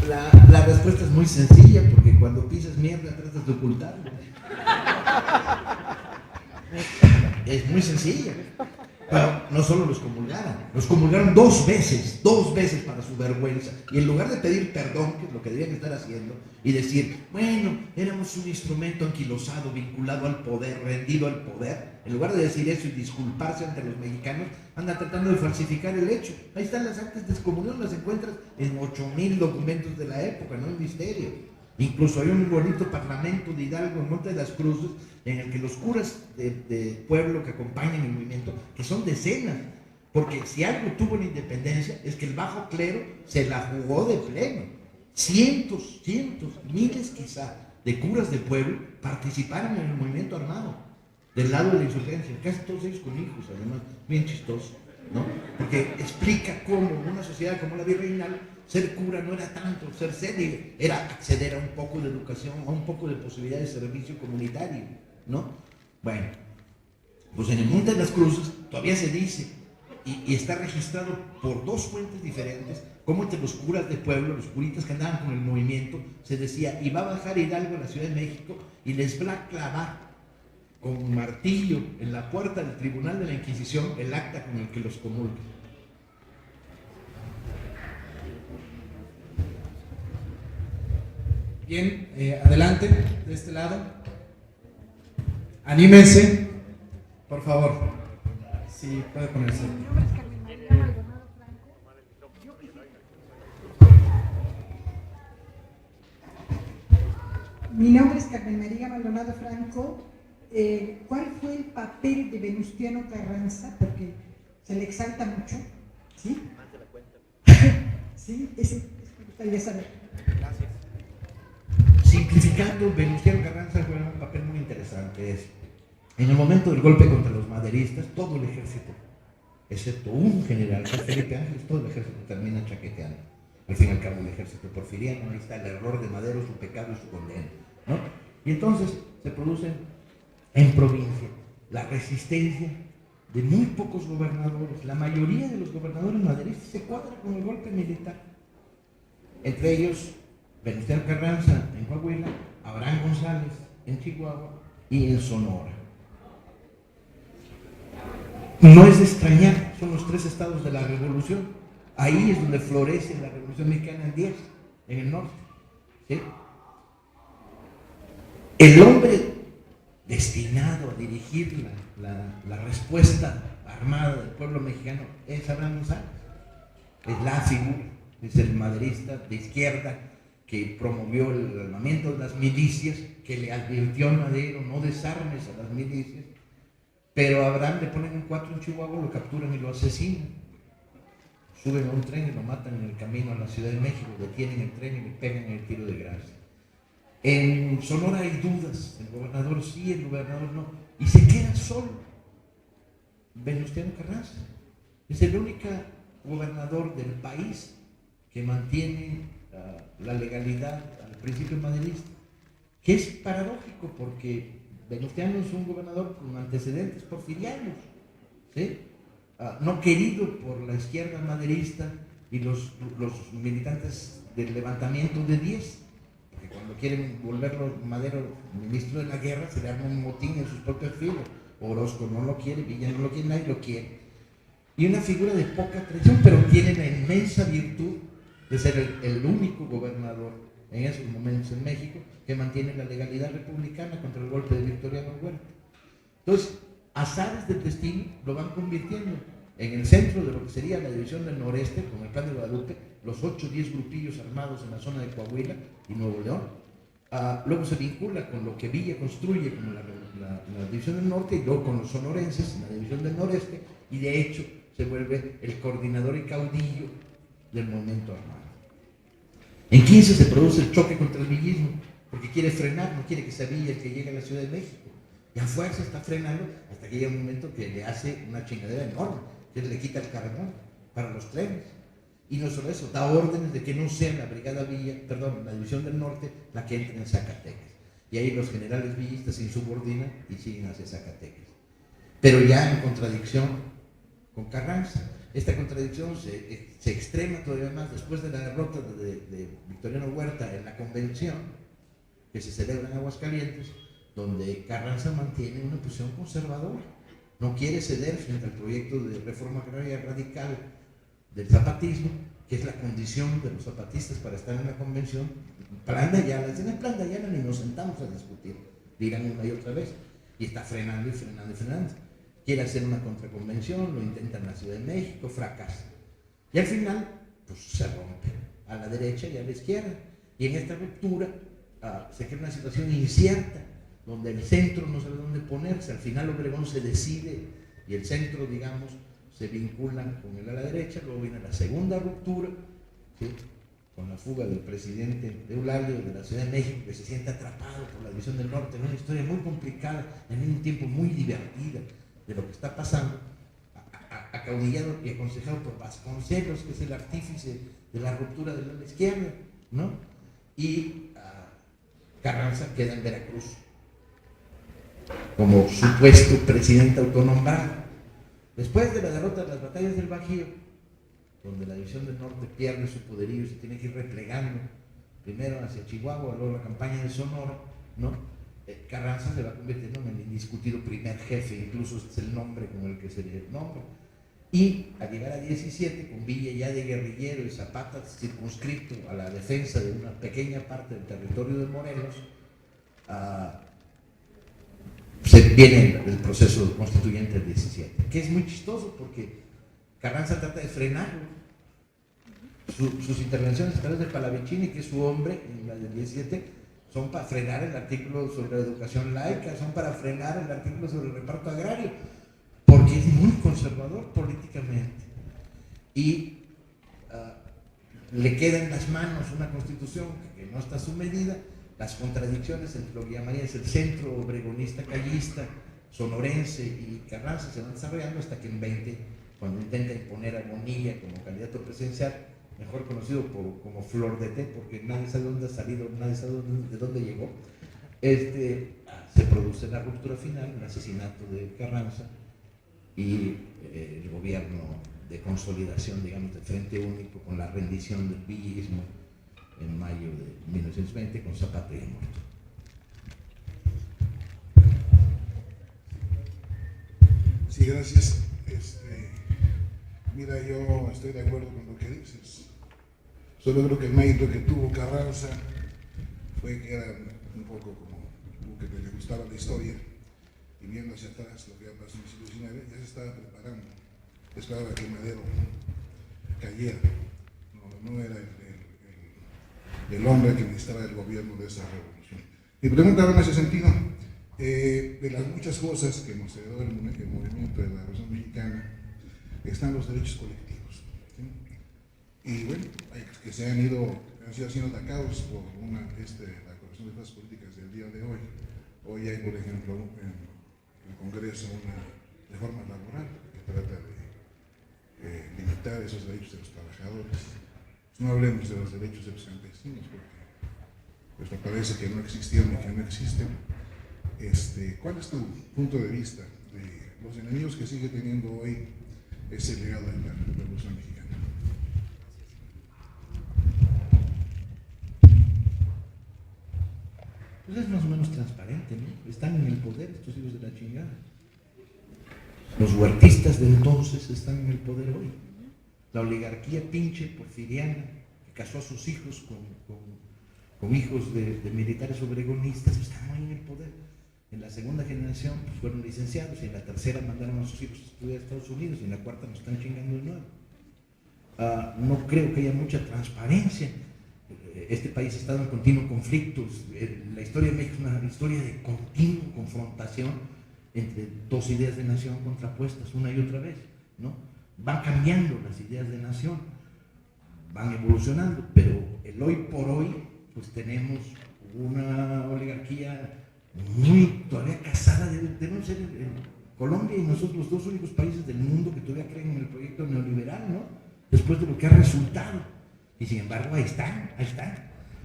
La respuesta es muy sencilla, porque cuando pisas mierda tratas de ocultarlo. Es muy sencilla. Pero no solo los comulgaron dos veces para su vergüenza. Y en lugar de pedir perdón, que es lo que debían estar haciendo, y decir, bueno, éramos un instrumento anquilosado, vinculado al poder, rendido al poder, en lugar de decir eso y disculparse ante los mexicanos, andan tratando de falsificar el hecho. Ahí están las actas de excomunión, las encuentras en 8,000 documentos de la época, no es misterio. Incluso hay un bonito parlamento de Hidalgo en Monte de las Cruces, en el que los curas de pueblo que acompañan el movimiento, que son decenas, porque si algo tuvo la independencia es que el bajo clero se la jugó de pleno. Cientos, miles quizá, de curas de pueblo participaron en el movimiento armado, del lado de la insurgencia, casi todos ellos con hijos, además, bien chistoso, ¿no? Porque explica cómo en una sociedad como la virreinal, ser cura no era tanto ser célibe, era acceder a un poco de educación, a un poco de posibilidad de servicio comunitario, ¿no? Bueno, pues en el Monte de las Cruces todavía se dice, y está registrado por dos fuentes diferentes, como entre los curas de pueblo, los curitas que andaban con el movimiento, se decía, y va a bajar Hidalgo a la Ciudad de México y les va a clavar con martillo en la puerta del Tribunal de la Inquisición el acta con el que los comulga. Bien, adelante, de este lado. Anímense, por favor. Sí, puede ponerse. Mi nombre es Carmen María Maldonado Franco. ¿Cuál fue el papel de Venustiano Carranza? Porque se le exalta mucho, ¿sí? Sí, ese me gustaría saber. Gracias. Simplificando, Venustiano Carranza juega un papel muy interesante. En el momento del golpe contra los maderistas, todo el ejército, excepto un general, que es Felipe Ángeles, todo el ejército termina chaqueteando. Al fin y al cabo, el ejército porfiriano, ahí está el error de Madero, su pecado y su condena, ¿no? Y entonces se produce en provincia la resistencia de muy pocos gobernadores. La mayoría de los gobernadores maderistas se cuadran con el golpe militar. Entre ellos, Venustiano Carranza en Coahuila, Abraham González en Chihuahua y en Sonora. No es de extrañar, son los tres estados de la revolución. Ahí es donde florece la revolución mexicana en el norte. ¿Sí? El hombre destinado a dirigir la respuesta armada del pueblo mexicano es Abraham González. Es la figura, es el maderista de izquierda que promovió el armamento de las milicias, que le advirtió a Madero, no desarmes a las milicias, pero a Abraham le ponen un 4 en Chihuahua, lo capturan y lo asesinan. Suben a un tren y lo matan en el camino a la Ciudad de México, detienen el tren y le pegan el tiro de gracia. En Sonora hay dudas, el gobernador sí, el gobernador no, y se queda solo Venustiano Carranza. Es el único gobernador del país que mantiene la legalidad al principio maderista, que es paradójico porque Venustiano es un gobernador con antecedentes porfirianos, ¿sí? No querido por la izquierda maderista y los militantes del levantamiento de 10, porque cuando quieren volverlo Madero ministro de la guerra se le arma un motín en sus propios filos. Orozco no lo quiere, Villa no lo quiere, nadie lo quiere. Y una figura de poca traición, pero tiene la inmensa virtud de ser el único gobernador en esos momentos en México que mantiene la legalidad republicana contra el golpe de Victoriano Huerta. Entonces, azares del destino lo van convirtiendo en el centro de lo que sería la división del noreste, con el plan de Guadalupe, los 8 o 10 grupillos armados en la zona de Coahuila y Nuevo León. Luego se vincula con lo que Villa construye como la división del norte y luego con los sonorenses en la división del noreste, y de hecho se vuelve el coordinador y caudillo del movimiento armado. En 15 se produce el choque contra el villismo, porque quiere frenar, no quiere que sea Villa el que llegue a la Ciudad de México. Y a fuerza está frenando hasta que llega un momento que le hace una chingadera enorme, que le quita el carbón para los trenes. Y no solo eso, da órdenes de que no sea la brigada la división del norte la que entre en Zacatecas. Y ahí los generales villistas se insubordinan y siguen hacia Zacatecas. Pero ya en contradicción con Carranza. esta contradicción se extrema todavía más después de la derrota de Victoriano Huerta en la convención que se celebra en Aguascalientes, donde Carranza mantiene una posición conservadora, no quiere ceder frente al proyecto de reforma agraria radical del zapatismo, que es la condición de los zapatistas para estar en la convención. Plan de Ayala, en el plan de Ayala ni nos sentamos a discutir, dirán una y otra vez, y está frenando y frenando y frenando. Quiere hacer una contraconvención, lo intenta en la Ciudad de México, fracasa. Y al final, pues se rompe a la derecha y a la izquierda. Y en esta ruptura se crea una situación incierta, donde el centro no sabe dónde ponerse. Al final Obregón se decide y el centro, digamos, se vinculan con él a la derecha. Luego viene la segunda ruptura, ¿sí?, con la fuga del presidente de Eulalio de la Ciudad de México, que se siente atrapado por la división del norte. Una historia muy complicada, en un tiempo muy divertida de lo que está pasando, acaudillado y aconsejado por Vasconcelos, que es el artífice de la ruptura de la izquierda, ¿no? Y Carranza queda en Veracruz como supuesto presidente autonombrado. Después de la derrota de las batallas del Bajío, donde la división del norte pierde su poderío y se tiene que ir replegando, primero hacia Chihuahua, luego la campaña de Sonora, ¿no? Carranza se va convirtiendo en el indiscutido primer jefe, incluso este es el nombre con el que se le nombra. Y al llegar a 17, con Villa ya de guerrillero y Zapata circunscrito a la defensa de una pequeña parte del territorio de Morelos, se viene el proceso constituyente del 17, que es muy chistoso porque Carranza trata de frenarlo. Sus intervenciones a través de Palavicini, que es su hombre en la del 17, son para frenar el artículo sobre la educación laica, son para frenar el artículo sobre el reparto agrario, porque es muy conservador políticamente. Y le queda en las manos una constitución que no está a su medida. Las contradicciones entre lo que llamarías el centro obregonista, callista, sonorense y Carranza se van desarrollando hasta que en 20, cuando intenta imponer a Bonilla como candidato presidencial, mejor conocido como Flor de Té, porque nadie sabe dónde ha salido, nadie sabe de dónde llegó, se produce la ruptura final, el asesinato de Carranza y el gobierno de consolidación, digamos, de Frente Único, con la rendición del villismo en mayo de 1920 con Zapata y muerto. Sí, gracias. Mira, yo estoy de acuerdo con lo que dices. Solo creo que el mérito que tuvo Carranza fue que era un poco como tú, que le gustaba la historia, y viendo hacia atrás lo que había pasado en el siglo XIX, ya se estaba preparando. Esperaba que Madero cayera. No era el hombre que necesitaba el gobierno de esa revolución. Mi pregunta va en ese sentido. De las muchas cosas que nos heredó el movimiento de la Revolución Mexicana, están los derechos colectivos, ¿sí? Y bueno, que han sido siendo atacados por la Comisión de Fuerzas Políticas del día de hoy. Hoy hay, por ejemplo, en el Congreso una reforma laboral que trata de limitar esos derechos de los trabajadores. No hablemos de los derechos de los campesinos, porque pues me parece que no existieron y que no existen. ¿Cuál es tu punto de vista de los enemigos que sigue teniendo hoy ese legado de la Revolución Mexicana? Pues es más o menos transparente, ¿no? Están en el poder estos hijos de la chingada. Los huertistas de entonces están en el poder hoy. La oligarquía pinche porfiriana, que casó a sus hijos con hijos de militares obregonistas, están hoy en el poder. En la segunda generación pues, fueron licenciados, y en la tercera mandaron a sus hijos a estudiar a Estados Unidos, y en la cuarta nos están chingando de nuevo. No creo que haya mucha transparencia. Este país ha estado en continuo conflicto. La historia de México es una historia de continua confrontación entre dos ideas de nación contrapuestas una y otra vez, ¿no? Van cambiando las ideas de nación, van evolucionando, pero el hoy por hoy, pues tenemos una oligarquía muy todavía casada, debemos ser Colombia y nosotros los dos únicos países del mundo que todavía creen en el proyecto neoliberal, ¿no? Después de lo que ha resultado. Y sin embargo, ahí están.